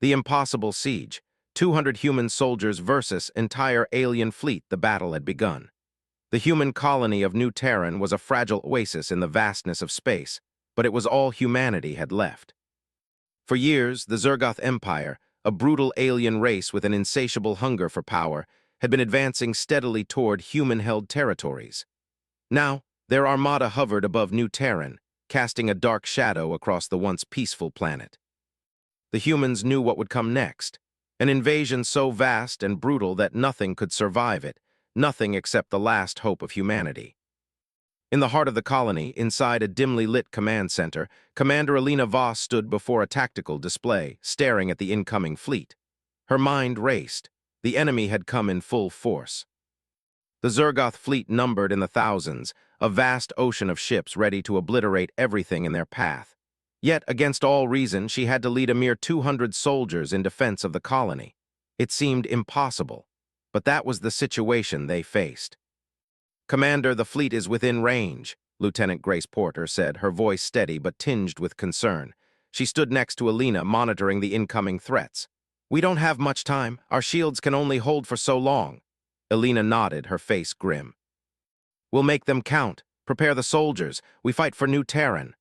The impossible siege. 200 human soldiers versus entire alien fleet. The battle had begun. The human colony of New Terran was a fragile oasis in the vastness of space, but it was all humanity had left. For years, the Zergoth Empire, a brutal alien race with an insatiable hunger for power, had been advancing steadily toward human-held territories. Now, their armada hovered above New Terran, casting a dark shadow across the once peaceful planet. The humans knew what would come next, an invasion so vast and brutal that nothing could survive it, nothing except the last hope of humanity. In the heart of the colony, inside a dimly lit command center, Commander Alina Voss stood before a tactical display, staring at the incoming fleet. Her mind raced. The enemy had come in full force. The Zergoth fleet numbered in the thousands, a vast ocean of ships ready to obliterate everything in their path. Yet, against all reason, she had to lead a mere 200 soldiers in defense of the colony. It seemed impossible, but that was the situation they faced. "Commander, the fleet is within range," Lieutenant Grace Porter said, her voice steady but tinged with concern. She stood next to Alina, monitoring the incoming threats. "We don't have much time. Our shields can only hold for so long." Alina nodded, her face grim. "We'll make them count. Prepare the soldiers. We fight for New Terran."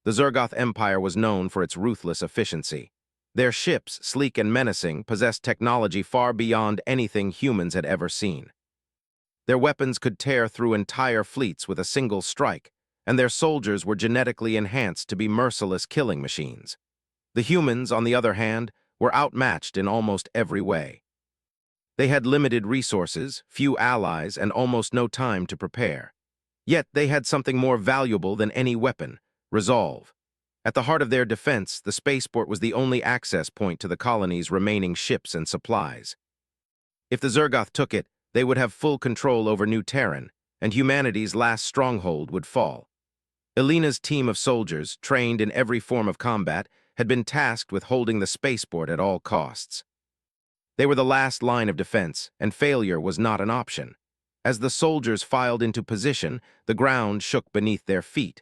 The Zergoth Empire was known for its ruthless efficiency. Their ships, sleek and menacing, possessed technology far beyond anything humans had ever seen. Their weapons could tear through entire fleets with a single strike, and their soldiers were genetically enhanced to be merciless killing machines. The humans, on the other hand, were outmatched in almost every way. They had limited resources, few allies, and almost no time to prepare. Yet they had something more valuable than any weapon: resolve. At the heart of their defense, the spaceport was the only access point to the colony's remaining ships and supplies. If the Zergoth took it, they would have full control over New Terran, and humanity's last stronghold would fall. Alina's team of soldiers, trained in every form of combat, had been tasked with holding the spaceport at all costs. They were the last line of defense, and failure was not an option. As the soldiers filed into position, the ground shook beneath their feet.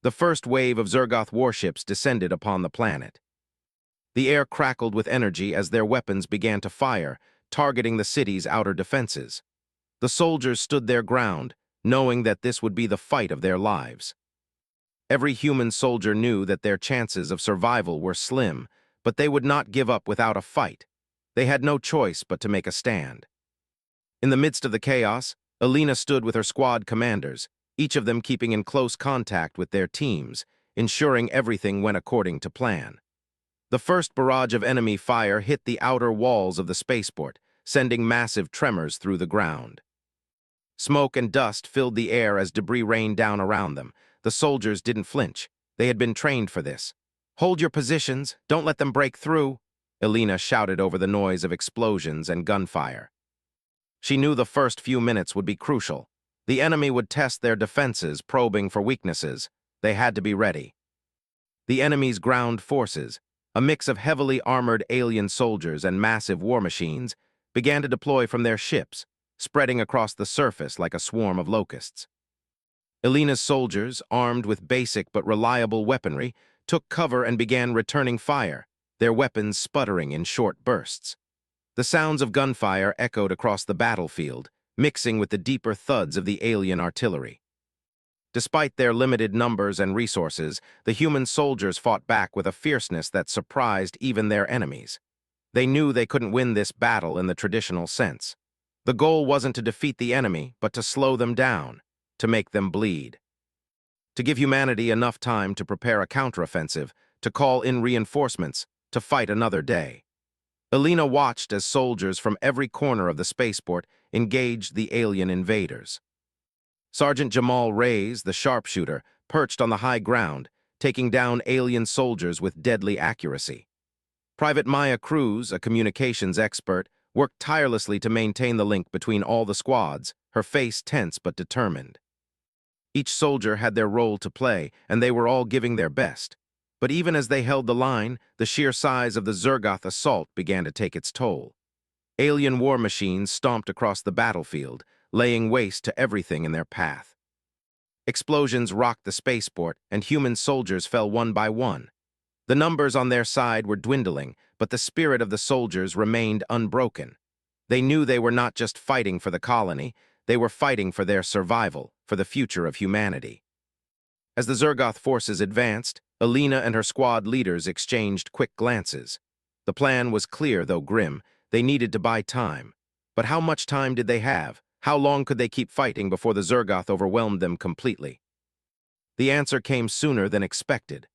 The first wave of Zergoth warships descended upon the planet. The air crackled with energy as their weapons began to fire, targeting the city's outer defenses. The soldiers stood their ground, knowing that this would be the fight of their lives. Every human soldier knew that their chances of survival were slim, but they would not give up without a fight. They had no choice but to make a stand. In the midst of the chaos, Alina stood with her squad commanders, each of them keeping in close contact with their teams, ensuring everything went according to plan. The first barrage of enemy fire hit the outer walls of the spaceport, sending massive tremors through the ground. Smoke and dust filled the air as debris rained down around them. The soldiers didn't flinch. They had been trained for this. "Hold your positions, don't let them break through," Alina shouted over the noise of explosions and gunfire. She knew the first few minutes would be crucial. The enemy would test their defenses, probing for weaknesses. They had to be ready. The enemy's ground forces, a mix of heavily armored alien soldiers and massive war machines, began to deploy from their ships, spreading across the surface like a swarm of locusts. Alina's soldiers, armed with basic but reliable weaponry, took cover and began returning fire, their weapons sputtering in short bursts. The sounds of gunfire echoed across the battlefield, mixing with the deeper thuds of the alien artillery. Despite their limited numbers and resources, the human soldiers fought back with a fierceness that surprised even their enemies. They knew they couldn't win this battle in the traditional sense. The goal wasn't to defeat the enemy, but to slow them down, to make them bleed. To give humanity enough time to prepare a counteroffensive, to call in reinforcements, to fight another day. Alina watched as soldiers from every corner of the spaceport engaged the alien invaders. Sergeant Jamal Reyes, the sharpshooter, perched on the high ground, taking down alien soldiers with deadly accuracy. Private Maya Cruz, a communications expert, worked tirelessly to maintain the link between all the squads, her face tense but determined. Each soldier had their role to play, and they were all giving their best. But even as they held the line, the sheer size of the Zergoth assault began to take its toll. Alien war machines stomped across the battlefield, laying waste to everything in their path. Explosions rocked the spaceport, and human soldiers fell one by one. The numbers on their side were dwindling, but the spirit of the soldiers remained unbroken. They knew they were not just fighting for the colony, they were fighting for their survival, for the future of humanity. As the Zergoth forces advanced, Alina and her squad leaders exchanged quick glances. The plan was clear, though grim. They needed to buy time. But how much time did they have? How long could they keep fighting before the Zergoth overwhelmed them completely? The answer came sooner than expected.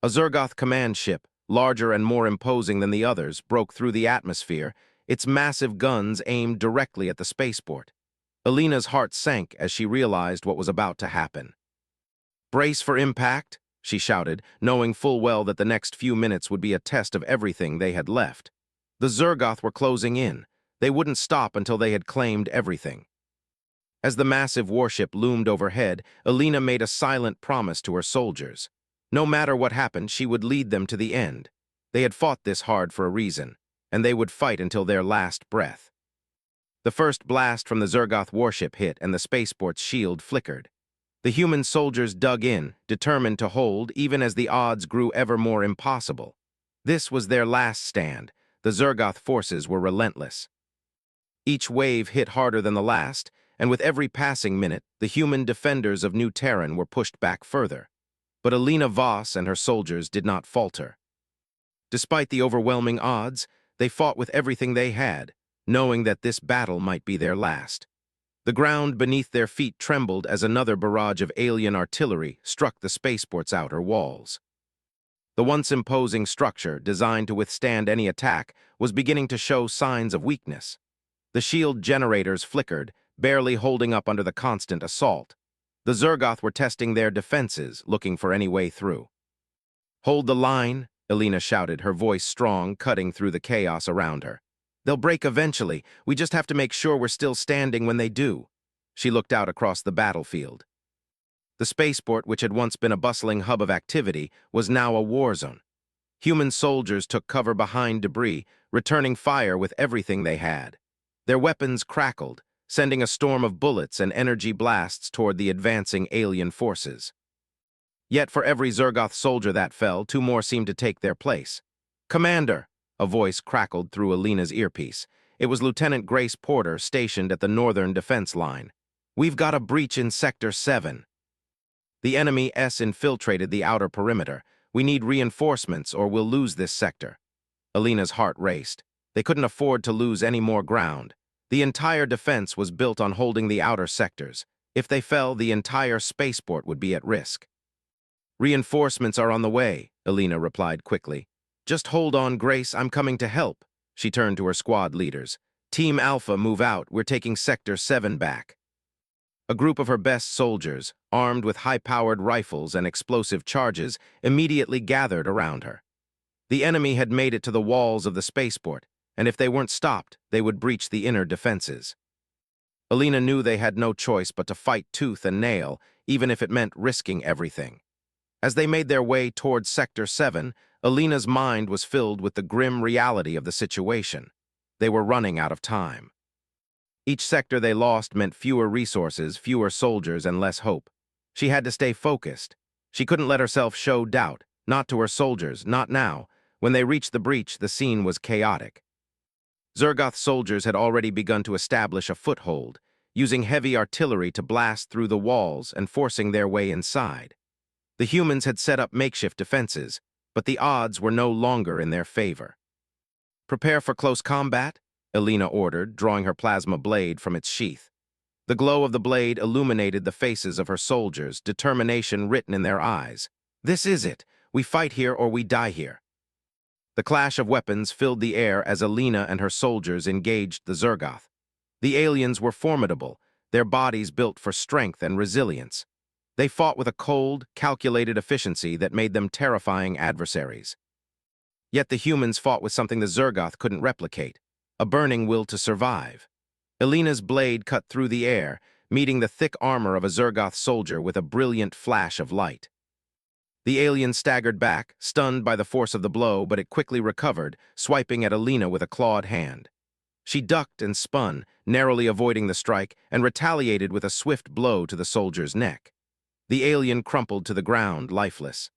A Zergoth command ship, larger and more imposing than the others, broke through the atmosphere, its massive guns aimed directly at the spaceport. Alina's heart sank as she realized what was about to happen. "Brace for impact," she shouted, knowing full well that the next few minutes would be a test of everything they had left. The Zergoth were closing in. They wouldn't stop until they had claimed everything. As the massive warship loomed overhead, Alina made a silent promise to her soldiers. No matter what happened, she would lead them to the end. They had fought this hard for a reason, and they would fight until their last breath. The first blast from the Zergoth warship hit, and the spaceport's shield flickered. The human soldiers dug in, determined to hold, even as the odds grew ever more impossible. This was their last stand. The Zergoth forces were relentless. Each wave hit harder than the last, and with every passing minute, the human defenders of New Terran were pushed back further. But Alina Voss and her soldiers did not falter. Despite the overwhelming odds, they fought with everything they had, knowing that this battle might be their last. The ground beneath their feet trembled as another barrage of alien artillery struck the spaceport's outer walls. The once imposing structure, designed to withstand any attack, was beginning to show signs of weakness. The shield generators flickered, barely holding up under the constant assault. The Zergoth were testing their defenses, looking for any way through. "Hold the line," Alina shouted, her voice strong, cutting through the chaos around her. "They'll break eventually. We just have to make sure we're still standing when they do." She looked out across the battlefield. The spaceport, which had once been a bustling hub of activity, was now a war zone. Human soldiers took cover behind debris, returning fire with everything they had. Their weapons crackled, sending a storm of bullets and energy blasts toward the advancing alien forces. Yet for every Zergoth soldier that fell, two more seemed to take their place. "Commander!" A voice crackled through Alina's earpiece. It was Lieutenant Grace Porter, stationed at the northern defense line. "We've got a breach in Sector 7. The enemy S infiltrated the outer perimeter. We need reinforcements or we'll lose this sector." Alina's heart raced. They couldn't afford to lose any more ground. The entire defense was built on holding the outer sectors. If they fell, the entire spaceport would be at risk. "Reinforcements are on the way," Alina replied quickly. "Just hold on, Grace, I'm coming to help." She turned to her squad leaders. "Team Alpha, move out. We're taking Sector 7 back." A group of her best soldiers, armed with high-powered rifles and explosive charges, immediately gathered around her. The enemy had made it to the walls of the spaceport, and if they weren't stopped, they would breach the inner defenses. Alina knew they had no choice but to fight tooth and nail, even if it meant risking everything. As they made their way towards Sector 7, Alina's mind was filled with the grim reality of the situation. They were running out of time. Each sector they lost meant fewer resources, fewer soldiers, and less hope. She had to stay focused. She couldn't let herself show doubt, not to her soldiers, not now. When they reached the breach, the scene was chaotic. Zergoth soldiers had already begun to establish a foothold, using heavy artillery to blast through the walls and forcing their way inside. The humans had set up makeshift defenses, but the odds were no longer in their favor. "Prepare for close combat," Alina ordered, drawing her plasma blade from its sheath. The glow of the blade illuminated the faces of her soldiers, determination written in their eyes. "This is it. We fight here or we die here." The clash of weapons filled the air as Alina and her soldiers engaged the Zergoth. The aliens were formidable, their bodies built for strength and resilience. They fought with a cold, calculated efficiency that made them terrifying adversaries. Yet the humans fought with something the Zergoth couldn't replicate, a burning will to survive. Alina's blade cut through the air, meeting the thick armor of a Zergoth soldier with a brilliant flash of light. The alien staggered back, stunned by the force of the blow, but it quickly recovered, swiping at Alina with a clawed hand. She ducked and spun, narrowly avoiding the strike, and retaliated with a swift blow to the soldier's neck. The alien crumpled to the ground, lifeless.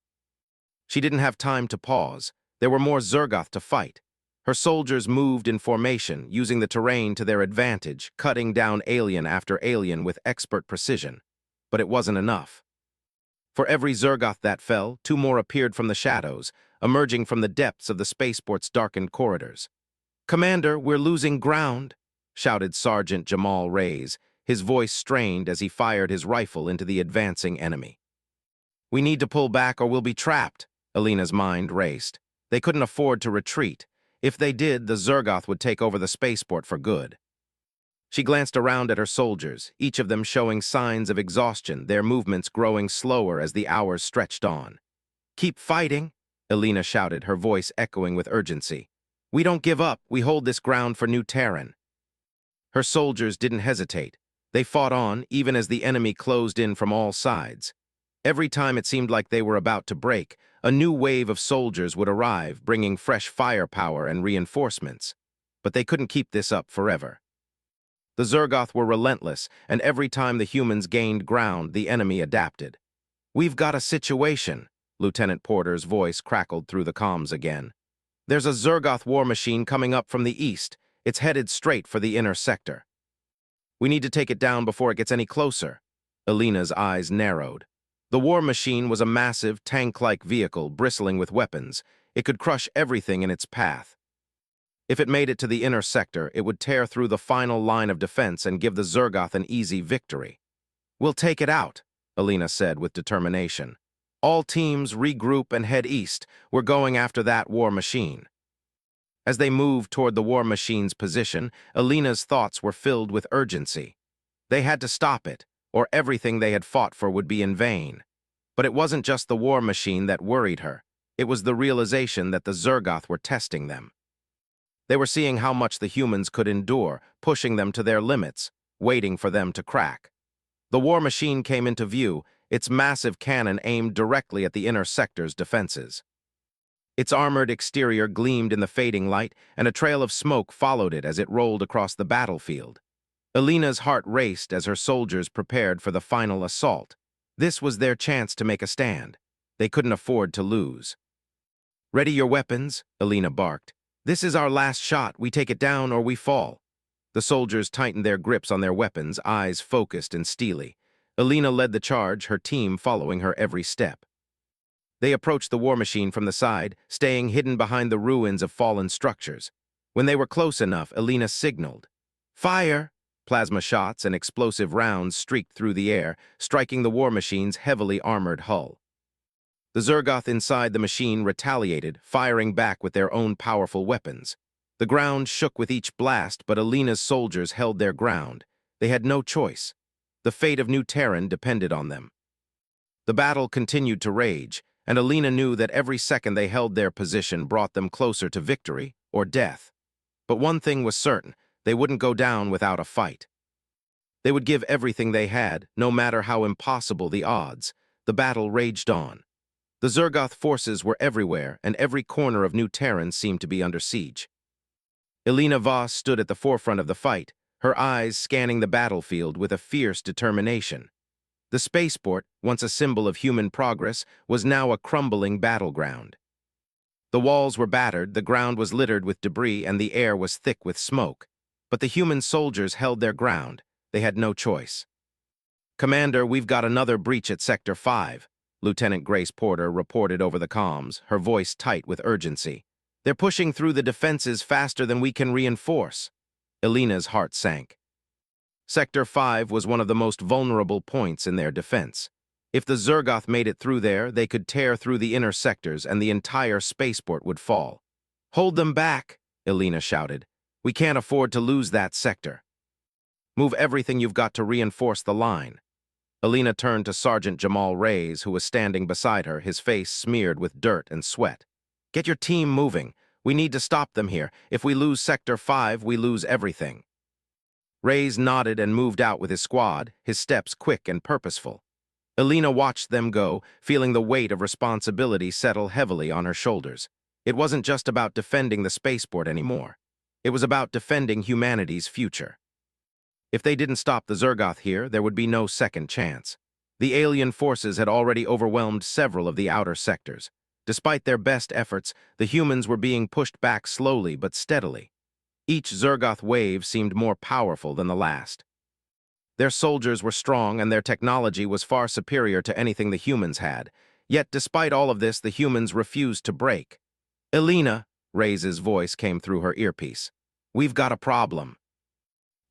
She didn't have time to pause. There were more Zergoth to fight. Her soldiers moved in formation, using the terrain to their advantage, cutting down alien after alien with expert precision. But it wasn't enough. For every Zergoth that fell, two more appeared from the shadows, emerging from the depths of the spaceport's darkened corridors. "Commander, we're losing ground," shouted Sergeant Jamal Reyes, his voice strained as he fired his rifle into the advancing enemy. "We need to pull back or we'll be trapped," Alina's mind raced. They couldn't afford to retreat. If they did, the Zergoth would take over the spaceport for good. She glanced around at her soldiers, each of them showing signs of exhaustion, their movements growing slower as the hours stretched on. "Keep fighting," Alina shouted, her voice echoing with urgency. "We don't give up. We hold this ground for New Terran." Her soldiers didn't hesitate. They fought on, even as the enemy closed in from all sides. Every time it seemed like they were about to break, a new wave of soldiers would arrive, bringing fresh firepower and reinforcements. But they couldn't keep this up forever. The Zergoth were relentless, and every time the humans gained ground, the enemy adapted. "We've got a situation," Lieutenant Porter's voice crackled through the comms again. "There's a Zergoth war machine coming up from the east. It's headed straight for the inner sector. We need to take it down before it gets any closer." Alina's eyes narrowed. The war machine was a massive, tank-like vehicle bristling with weapons. It could crush everything in its path. If it made it to the inner sector, it would tear through the final line of defense and give the Zergoth an easy victory. "We'll take it out," Alina said with determination. "All teams regroup and head east. We're going after that war machine." As they moved toward the war machine's position, Alina's thoughts were filled with urgency. They had to stop it, or everything they had fought for would be in vain. But it wasn't just the war machine that worried her. It was the realization that the Zergoth were testing them. They were seeing how much the humans could endure, pushing them to their limits, waiting for them to crack. The war machine came into view, its massive cannon aimed directly at the inner sector's defenses. Its armored exterior gleamed in the fading light, and a trail of smoke followed it as it rolled across the battlefield. Alina's heart raced as her soldiers prepared for the final assault. This was their chance to make a stand. They couldn't afford to lose. "Ready your weapons," Alina barked. "This is our last shot. We take it down or we fall." The soldiers tightened their grips on their weapons, eyes focused and steely. Alina led the charge, her team following her every step. They approached the war machine from the side, staying hidden behind the ruins of fallen structures. When they were close enough, Alina signaled. "Fire!" Plasma shots and explosive rounds streaked through the air, striking the war machine's heavily armored hull. The Zergoth inside the machine retaliated, firing back with their own powerful weapons. The ground shook with each blast, but Alina's soldiers held their ground. They had no choice. The fate of New Terran depended on them. The battle continued to rage, and Alina knew that every second they held their position brought them closer to victory or death. But one thing was certain: they wouldn't go down without a fight. They would give everything they had, no matter how impossible the odds. The battle raged on. The Zergoth forces were everywhere, and every corner of New Terran seemed to be under siege. Alina Voss stood at the forefront of the fight, her eyes scanning the battlefield with a fierce determination. The spaceport, once a symbol of human progress, was now a crumbling battleground. The walls were battered, the ground was littered with debris, and the air was thick with smoke. But the human soldiers held their ground. They had no choice. "Commander, we've got another breach at Sector 5, Lieutenant Grace Porter reported over the comms, her voice tight with urgency. "They're pushing through the defenses faster than we can reinforce." Alina's heart sank. Sector 5 was one of the most vulnerable points in their defense. If the Zergoth made it through there, they could tear through the inner sectors and the entire spaceport would fall. "Hold them back," Alina shouted. "We can't afford to lose that sector. Move everything you've got to reinforce the line." Alina turned to Sergeant Jamal Reyes, who was standing beside her, his face smeared with dirt and sweat. "Get your team moving. We need to stop them here. If we lose Sector 5, we lose everything." Reyes nodded and moved out with his squad, his steps quick and purposeful. Alina watched them go, feeling the weight of responsibility settle heavily on her shoulders. It wasn't just about defending the spaceport anymore. It was about defending humanity's future. If they didn't stop the Zergoth here, there would be no second chance. The alien forces had already overwhelmed several of the outer sectors. Despite their best efforts, the humans were being pushed back slowly but steadily. Each Zergoth wave seemed more powerful than the last. Their soldiers were strong and their technology was far superior to anything the humans had. Yet despite all of this, the humans refused to break. "Elena," Reyes' voice came through her earpiece. "We've got a problem.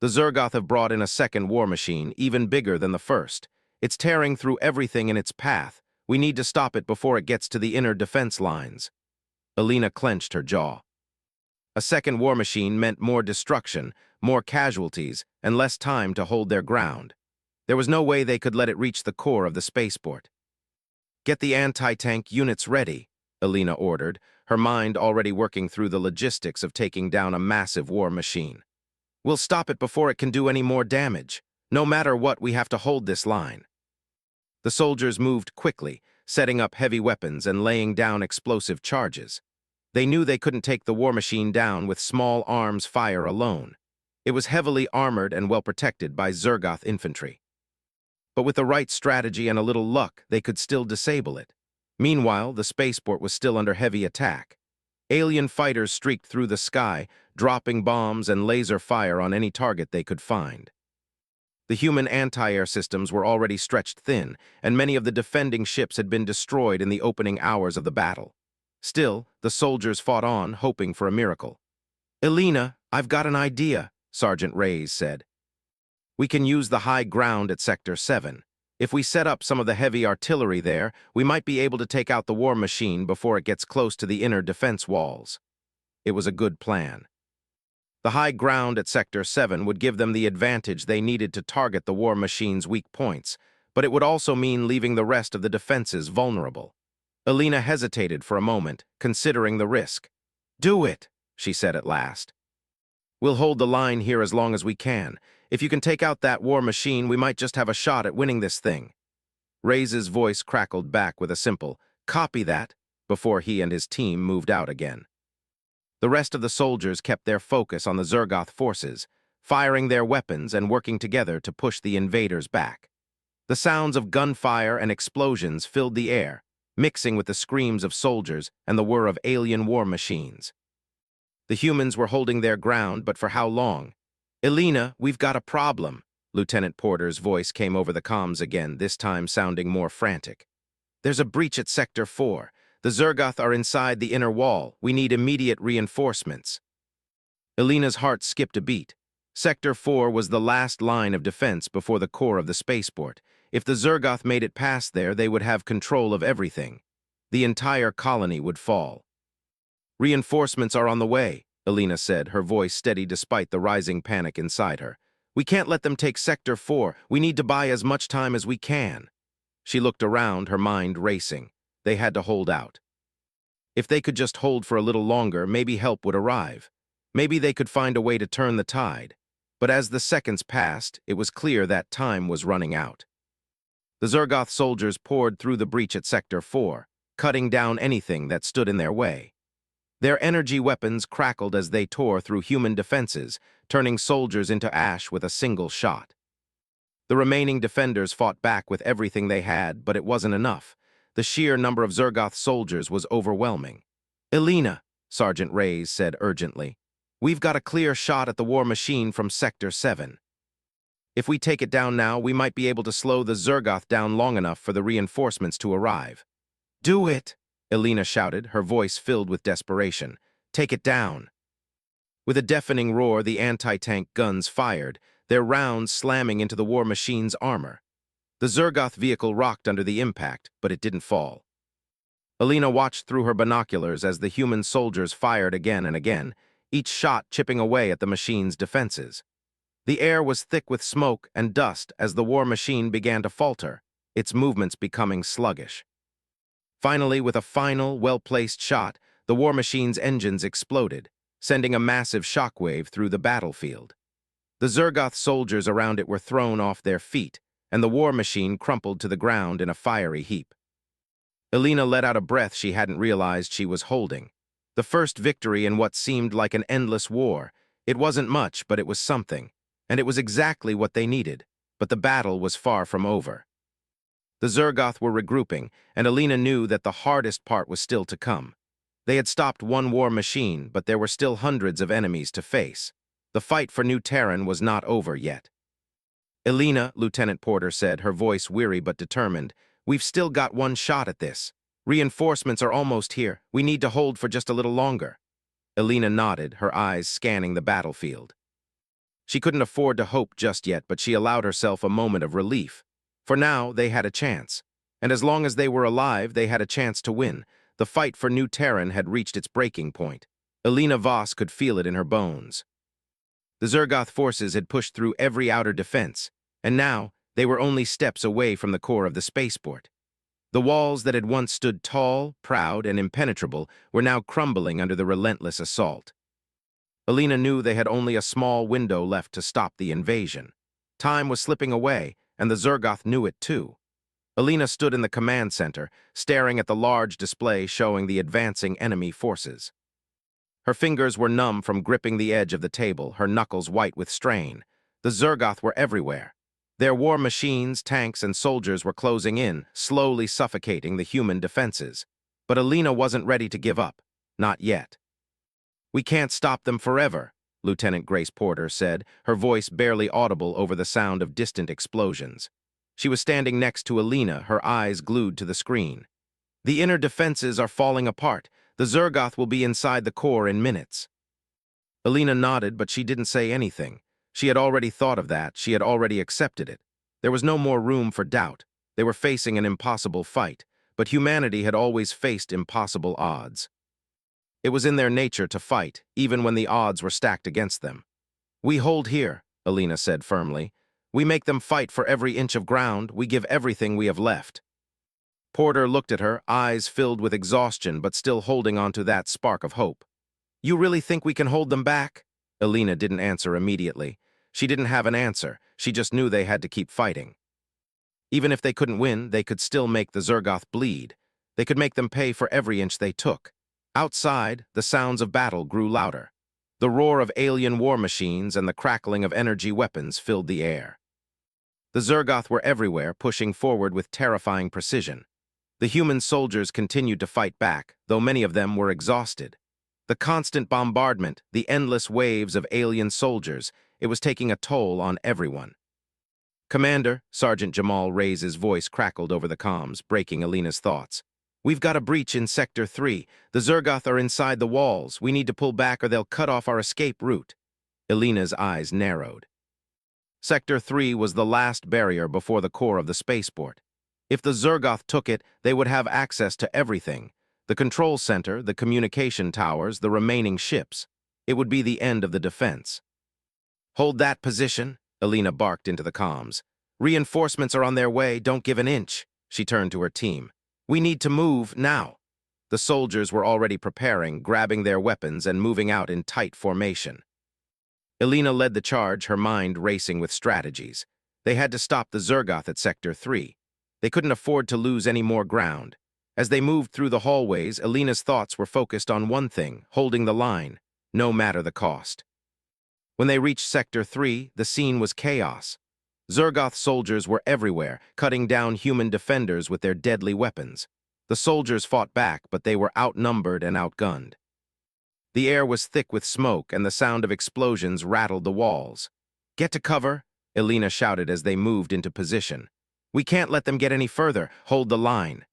The Zergoth have brought in a second war machine, even bigger than the first. It's tearing through everything in its path. We need to stop it before it gets to the inner defense lines." Elena clenched her jaw. A second war machine meant more destruction, more casualties, and less time to hold their ground. There was no way they could let it reach the core of the spaceport. "Get the anti-tank units ready," Elena ordered, her mind already working through the logistics of taking down a massive war machine. "We'll stop it before it can do any more damage. No matter what, we have to hold this line." The soldiers moved quickly, setting up heavy weapons and laying down explosive charges. They knew they couldn't take the war machine down with small arms fire alone. It was heavily armored and well protected by Zergoth infantry. But with the right strategy and a little luck, they could still disable it. Meanwhile, the spaceport was still under heavy attack. Alien fighters streaked through the sky, dropping bombs and laser fire on any target they could find. The human anti-air systems were already stretched thin, and many of the defending ships had been destroyed in the opening hours of the battle. Still, the soldiers fought on, hoping for a miracle. "Elena, I've got an idea," Sergeant Reyes said. "We can use the high ground at Sector 7. If we set up some of the heavy artillery there, we might be able to take out the war machine before it gets close to the inner defense walls." It was a good plan. The high ground at Sector 7 would give them the advantage they needed to target the war machine's weak points, but it would also mean leaving the rest of the defenses vulnerable. Elena hesitated for a moment, considering the risk. "Do it," she said at last. "We'll hold the line here as long as we can. If you can take out that war machine, we might just have a shot at winning this thing." Reyes' voice crackled back with a simple, "Copy that," before he and his team moved out again. The rest of the soldiers kept their focus on the Zergoth forces, firing their weapons and working together to push the invaders back. The sounds of gunfire and explosions filled the air, mixing with the screams of soldiers and the whir of alien war machines. The humans were holding their ground, but for how long? "Elena, we've got a problem." Lieutenant Porter's voice came over the comms again, this time sounding more frantic. "There's a breach at Sector 4. The Zergoth are inside the inner wall. We need immediate reinforcements." Elena's heart skipped a beat. Sector 4 was the last line of defense before the core of the spaceport. If the Zergoth made it past there, they would have control of everything. The entire colony would fall. "Reinforcements are on the way," Elena said, her voice steady despite the rising panic inside her. "We can't let them take Sector 4. We need to buy as much time as we can." She looked around, her mind racing. They had to hold out. If they could just hold for a little longer, maybe help would arrive. Maybe they could find a way to turn the tide. But as the seconds passed, it was clear that time was running out. The Zergoth soldiers poured through the breach at Sector 4, cutting down anything that stood in their way. Their energy weapons crackled as they tore through human defenses, turning soldiers into ash with a single shot. The remaining defenders fought back with everything they had, but it wasn't enough. The sheer number of Zergoth soldiers was overwhelming. "Elena," Sergeant Reyes said urgently, "we've got a clear shot at the war machine from Sector 7. If we take it down now, we might be able to slow the Zergoth down long enough for the reinforcements to arrive." "Do it!" Elena shouted, her voice filled with desperation. "Take it down." With a deafening roar, the anti-tank guns fired, their rounds slamming into the war machine's armor. The Zergoth vehicle rocked under the impact, but it didn't fall. Elena watched through her binoculars as the human soldiers fired again and again, each shot chipping away at the machine's defenses. The air was thick with smoke and dust as the war machine began to falter, its movements becoming sluggish. Finally, with a final, well-placed shot, the war machine's engines exploded, sending a massive shockwave through the battlefield. The Zergoth soldiers around it were thrown off their feet, and the war machine crumpled to the ground in a fiery heap. Elena let out a breath she hadn't realized she was holding. The first victory in what seemed like an endless war. It wasn't much, but it was something. And it was exactly what they needed. But the battle was far from over. The Zergoth were regrouping, and Alina knew that the hardest part was still to come. They had stopped one war machine, but there were still hundreds of enemies to face. The fight for New Terran was not over yet. Alina, Lieutenant Porter said, her voice weary but determined, we've still got one shot at this. Reinforcements are almost here. We need to hold for just a little longer. Alina nodded, her eyes scanning the battlefield. She couldn't afford to hope just yet, but she allowed herself a moment of relief. For now, they had a chance. And as long as they were alive, they had a chance to win. The fight for New Terran had reached its breaking point. Alina Voss could feel it in her bones. The Zergoth forces had pushed through every outer defense, and now they were only steps away from the core of the spaceport. The walls that had once stood tall, proud, and impenetrable were now crumbling under the relentless assault. Alina knew they had only a small window left to stop the invasion. Time was slipping away, and the Zergoth knew it too. Alina stood in the command center, staring at the large display showing the advancing enemy forces. Her fingers were numb from gripping the edge of the table, her knuckles white with strain. The Zergoth were everywhere. Their war machines, tanks, and soldiers were closing in, slowly suffocating the human defenses. But Alina wasn't ready to give up. Not yet. We can't stop them forever, Lieutenant Grace Porter said, her voice barely audible over the sound of distant explosions. She was standing next to Alina, her eyes glued to the screen. The inner defenses are falling apart. The Zergoth will be inside the core in minutes. Alina nodded, but she didn't say anything. She had already thought of that. She had already accepted it. There was no more room for doubt. They were facing an impossible fight, but humanity had always faced impossible odds. It was in their nature to fight, even when the odds were stacked against them. We hold here, Alina said firmly. We make them fight for every inch of ground. We give everything we have left. Porter looked at her, eyes filled with exhaustion but still holding on to that spark of hope. You really think we can hold them back? Alina didn't answer immediately. She didn't have an answer. She just knew they had to keep fighting. Even if they couldn't win, they could still make the Zergoth bleed. They could make them pay for every inch they took. Outside, the sounds of battle grew louder. The roar of alien war machines and the crackling of energy weapons filled the air. The Zergoth were everywhere, pushing forward with terrifying precision. The human soldiers continued to fight back, though many of them were exhausted. The constant bombardment, the endless waves of alien soldiers, it was taking a toll on everyone. Commander, Sergeant Jamal Reyes' voice crackled over the comms, breaking Alina's thoughts. We've got a breach in Sector 3. The Zergoth are inside the walls. We need to pull back or they'll cut off our escape route. Alina's eyes narrowed. Sector 3 was the last barrier before the core of the spaceport. If the Zergoth took it, they would have access to everything. The control center, the communication towers, the remaining ships. It would be the end of the defense. Hold that position, Alina barked into the comms. Reinforcements are on their way, don't give an inch. She turned to her team. We need to move, now. The soldiers were already preparing, grabbing their weapons and moving out in tight formation. Alina led the charge, her mind racing with strategies. They had to stop the Zergoth at Sector 3. They couldn't afford to lose any more ground. As they moved through the hallways, Alina's thoughts were focused on one thing, holding the line, no matter the cost. When they reached Sector 3, the scene was chaos. Zergoth soldiers were everywhere, cutting down human defenders with their deadly weapons. The soldiers fought back, but they were outnumbered and outgunned. The air was thick with smoke, and the sound of explosions rattled the walls. Get to cover, Alina shouted as they moved into position. We can't let them get any further. Hold the line.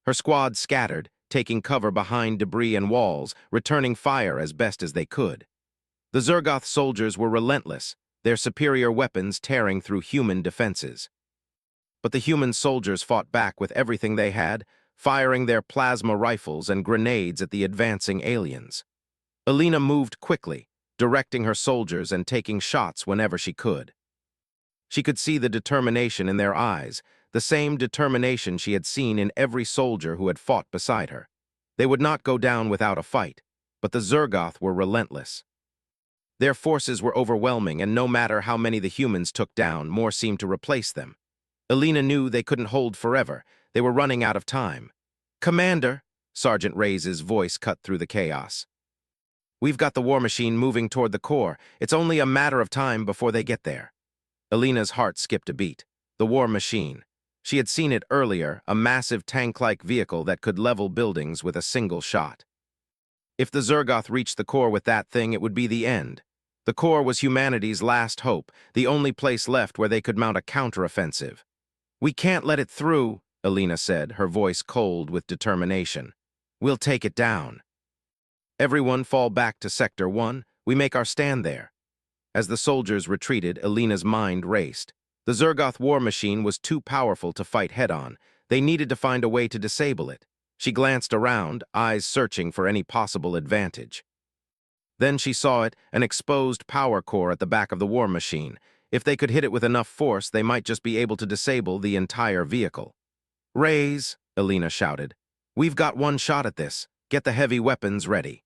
Her squad scattered, taking cover behind debris and walls, returning fire as best as they could. The Zergoth soldiers were relentless, their superior weapons tearing through human defenses. But the human soldiers fought back with everything they had, firing their plasma rifles and grenades at the advancing aliens. Alina moved quickly, directing her soldiers and taking shots whenever she could. She could see the determination in their eyes, the same determination she had seen in every soldier who had fought beside her. They would not go down without a fight, but the Zergoth were relentless. Their forces were overwhelming, and no matter how many the humans took down, more seemed to replace them. Alina knew they couldn't hold forever. They were running out of time. Commander, Sergeant Reyes' voice cut through the chaos. We've got the war machine moving toward the core. It's only a matter of time before they get there. Alina's heart skipped a beat. The war machine. She had seen it earlier, a massive tank-like vehicle that could level buildings with a single shot. If the Zergoth reached the core with that thing, it would be the end. The core was humanity's last hope, the only place left where they could mount a counteroffensive. "We can't let it through," Alina said, her voice cold with determination. "We'll take it down. Everyone fall back to Sector 1. We make our stand there." As the soldiers retreated, Alina's mind raced. The Zergoth war machine was too powerful to fight head-on. They needed to find a way to disable it. She glanced around, eyes searching for any possible advantage. Then she saw it, an exposed power core at the back of the war machine. If they could hit it with enough force, they might just be able to disable the entire vehicle. "Raise," Alina shouted. "We've got one shot at this. Get the heavy weapons ready."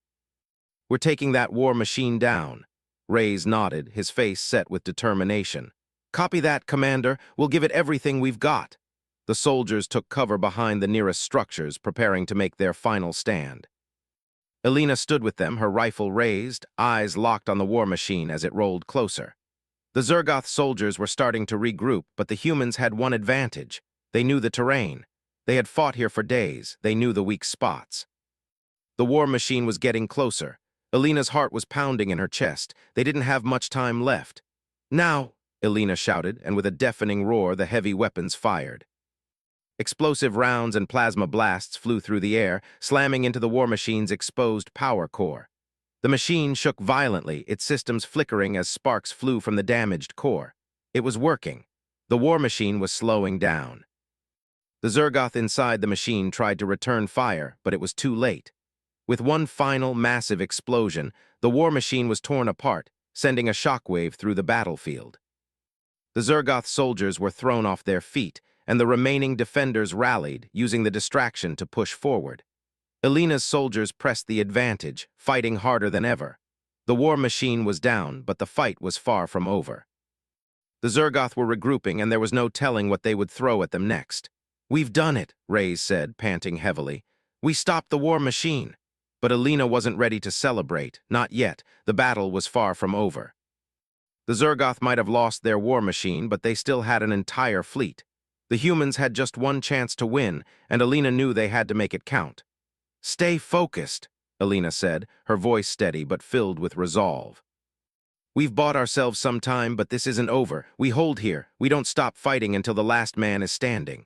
"We're taking that war machine down." Raise nodded, his face set with determination. "Copy that, Commander. We'll give it everything we've got." The soldiers took cover behind the nearest structures, preparing to make their final stand. Alina stood with them, her rifle raised, eyes locked on the war machine as it rolled closer. The Zergoth soldiers were starting to regroup, but the humans had one advantage. They knew the terrain. They had fought here for days. They knew the weak spots. The war machine was getting closer. Alina's heart was pounding in her chest. They didn't have much time left. "Now!" Alina shouted, and with a deafening roar, the heavy weapons fired. Explosive rounds and plasma blasts flew through the air, slamming into the war machine's exposed power core. The machine shook violently, its systems flickering as sparks flew from the damaged core. It was working. The war machine was slowing down. The Zergoth inside the machine tried to return fire, but it was too late. With one final, massive explosion, the war machine was torn apart, sending a shockwave through the battlefield. The Zergoth soldiers were thrown off their feet, and the remaining defenders rallied, using the distraction to push forward. Alina's soldiers pressed the advantage, fighting harder than ever. The war machine was down, but the fight was far from over. The Zergoth were regrouping, and there was no telling what they would throw at them next. "We've done it," Raze said, panting heavily. "We stopped the war machine." But Alina wasn't ready to celebrate, not yet. The battle was far from over. The Zergoth might have lost their war machine, but they still had an entire fleet. The humans had just one chance to win, and Alina knew they had to make it count. "Stay focused," Alina said, her voice steady but filled with resolve. "We've bought ourselves some time, but this isn't over. We hold here. We don't stop fighting until the last man is standing."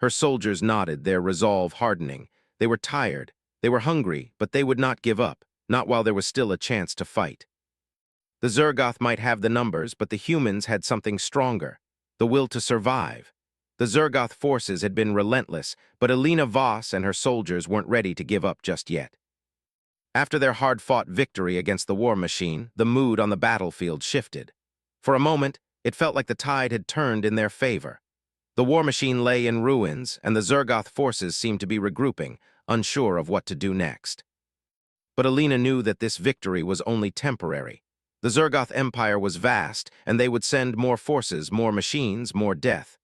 Her soldiers nodded, their resolve hardening. They were tired. They were hungry, but they would not give up, not while there was still a chance to fight. The Zergoth might have the numbers, but the humans had something stronger, the will to survive. The Zergoth forces had been relentless, but Alina Voss and her soldiers weren't ready to give up just yet. After their hard-fought victory against the war machine, the mood on the battlefield shifted. For a moment, it felt like the tide had turned in their favor. The war machine lay in ruins, and the Zergoth forces seemed to be regrouping, unsure of what to do next. But Alina knew that this victory was only temporary. The Zergoth Empire was vast, and they would send more forces, more machines, more death.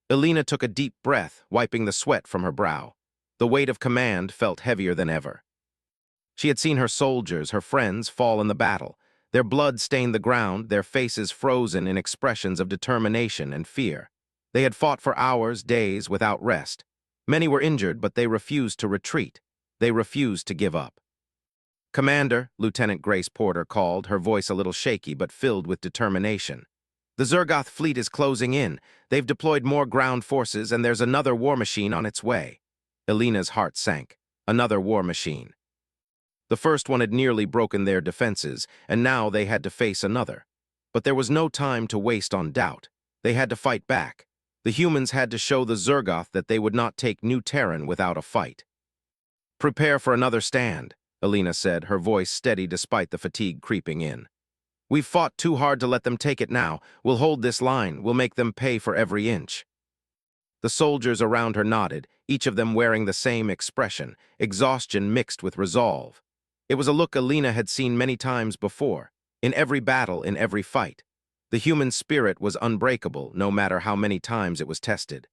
Alina took a deep breath, wiping the sweat from her brow. The weight of command felt heavier than ever. She had seen her soldiers, her friends, fall in the battle. Their blood stained the ground, their faces frozen in expressions of determination and fear. They had fought for hours, days, without rest. Many were injured, but they refused to retreat. They refused to give up. "Commander," Lieutenant Grace Porter called, her voice a little shaky but filled with determination. "The Zergoth fleet is closing in. They've deployed more ground forces, and there's another war machine on its way." Alina's heart sank. Another war machine. The first one had nearly broken their defenses, and now they had to face another. But there was no time to waste on doubt. They had to fight back. The humans had to show the Zergoth that they would not take New Terran without a fight. "Prepare for another stand," Alina said, her voice steady despite the fatigue creeping in. "We've fought too hard to let them take it now. We'll hold this line. We'll make them pay for every inch." The soldiers around her nodded, each of them wearing the same expression, exhaustion mixed with resolve. It was a look Alina had seen many times before, in every battle, in every fight. The human spirit was unbreakable, no matter how many times it was tested.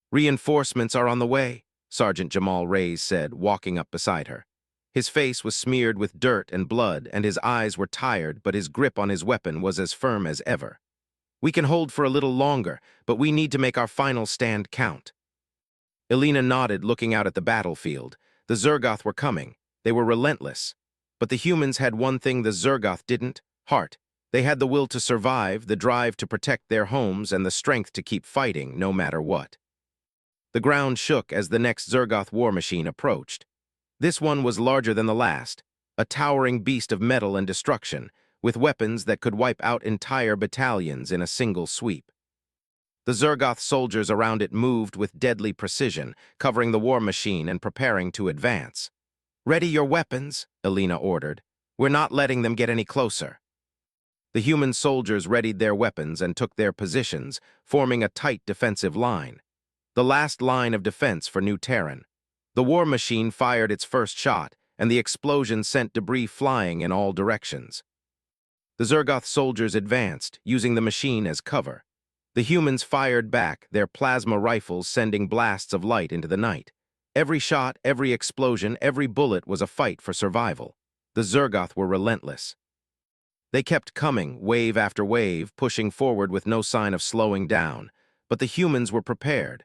"Reinforcements are on the way," Sergeant Jamal Rays said, walking up beside her. His face was smeared with dirt and blood, and his eyes were tired, but his grip on his weapon was as firm as ever. We can hold for a little longer, but we need to make our final stand count. Elena nodded, looking out at the battlefield. The Zergoth were coming. They were relentless. But the humans had one thing the Zergoth didn't: heart. They had the will to survive, the drive to protect their homes, and the strength to keep fighting, no matter what. The ground shook as the next Zergoth war machine approached. This one was larger than the last, a towering beast of metal and destruction, with weapons that could wipe out entire battalions in a single sweep. The Zergoth soldiers around it moved with deadly precision, covering the war machine and preparing to advance. "Ready your weapons," Elena ordered. "We're not letting them get any closer." The human soldiers readied their weapons and took their positions, forming a tight defensive line. The last line of defense for New Terran. The war machine fired its first shot, and the explosion sent debris flying in all directions. The Zergoth soldiers advanced, using the machine as cover. The humans fired back, their plasma rifles sending blasts of light into the night. Every shot, every explosion, every bullet was a fight for survival. The Zergoth were relentless. They kept coming, wave after wave, pushing forward with no sign of slowing down. But the humans were prepared.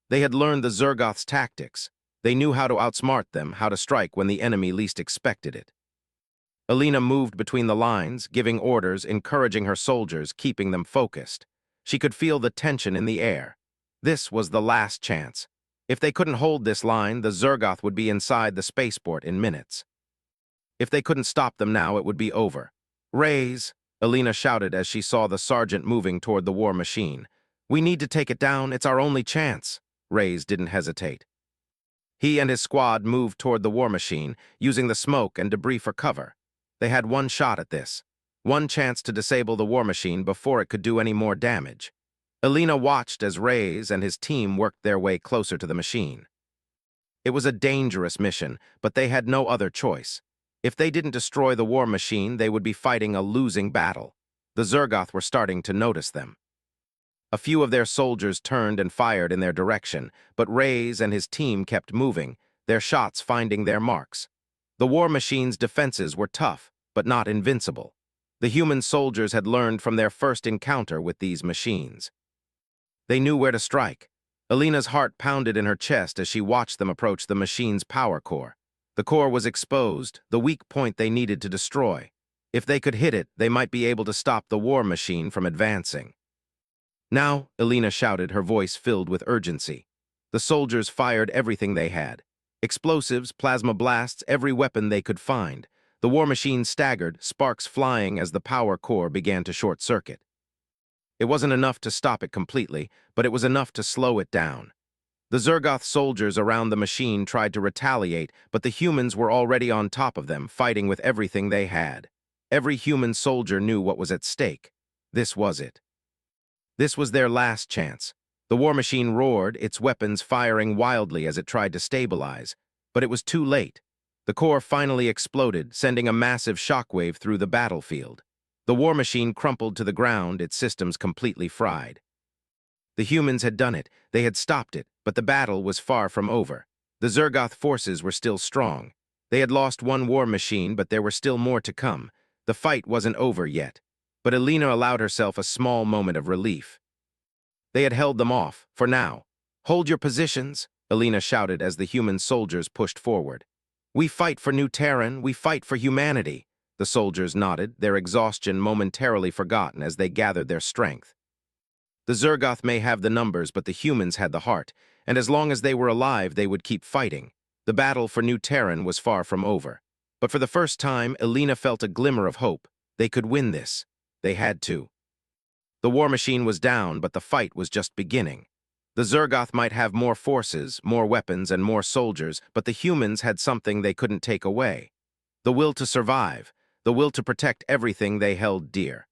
They had learned the Zergoth's tactics. They knew how to outsmart them, how to strike when the enemy least expected it. Elena moved between the lines, giving orders, encouraging her soldiers, keeping them focused. She could feel the tension in the air. This was the last chance. If they couldn't hold this line, the Zergoth would be inside the spaceport in minutes. If they couldn't stop them now, it would be over. "Raise!" Elena shouted as she saw the sergeant moving toward the war machine. "We need to take it down. It's our only chance." Raise didn't hesitate. He and his squad moved toward the war machine, using the smoke and debris for cover. They had one shot at this, one chance to disable the war machine before it could do any more damage. Elena watched as Raise and his team worked their way closer to the machine. It was a dangerous mission, but they had no other choice. If they didn't destroy the war machine, they would be fighting a losing battle. The Zergoth were starting to notice them. A few of their soldiers turned and fired in their direction, but Raise and his team kept moving, their shots finding their marks. The war machine's defenses were tough, but not invincible. The human soldiers had learned from their first encounter with these machines. They knew where to strike. Elena's heart pounded in her chest as she watched them approach the machine's power core. The core was exposed, the weak point they needed to destroy. If they could hit it, they might be able to stop the war machine from advancing. "Now," Elena shouted, her voice filled with urgency. The soldiers fired everything they had. Explosives, plasma blasts, every weapon they could find. The war machine staggered, sparks flying as the power core began to short-circuit. It wasn't enough to stop it completely, but it was enough to slow it down. The Zergoth soldiers around the machine tried to retaliate, but the humans were already on top of them, fighting with everything they had. Every human soldier knew what was at stake. This was it. This was their last chance. The war machine roared, its weapons firing wildly as it tried to stabilize. But it was too late. The core finally exploded, sending a massive shockwave through the battlefield. The war machine crumpled to the ground, its systems completely fried. The humans had done it. They had stopped it, but the battle was far from over. The Zergoth forces were still strong. They had lost one war machine, but there were still more to come. The fight wasn't over yet. But Elena allowed herself a small moment of relief. They had held them off, for now. "Hold your positions," Elena shouted as the human soldiers pushed forward. "We fight for New Terran, we fight for humanity." The soldiers nodded, their exhaustion momentarily forgotten as they gathered their strength. The Zergoth may have the numbers, but the humans had the heart, and as long as they were alive, they would keep fighting. The battle for New Terran was far from over. But for the first time, Elena felt a glimmer of hope. They could win this. They had to. The war machine was down, but the fight was just beginning. The Zergoth might have more forces, more weapons, and more soldiers, but the humans had something they couldn't take away. The will to survive, the will to protect everything they held dear.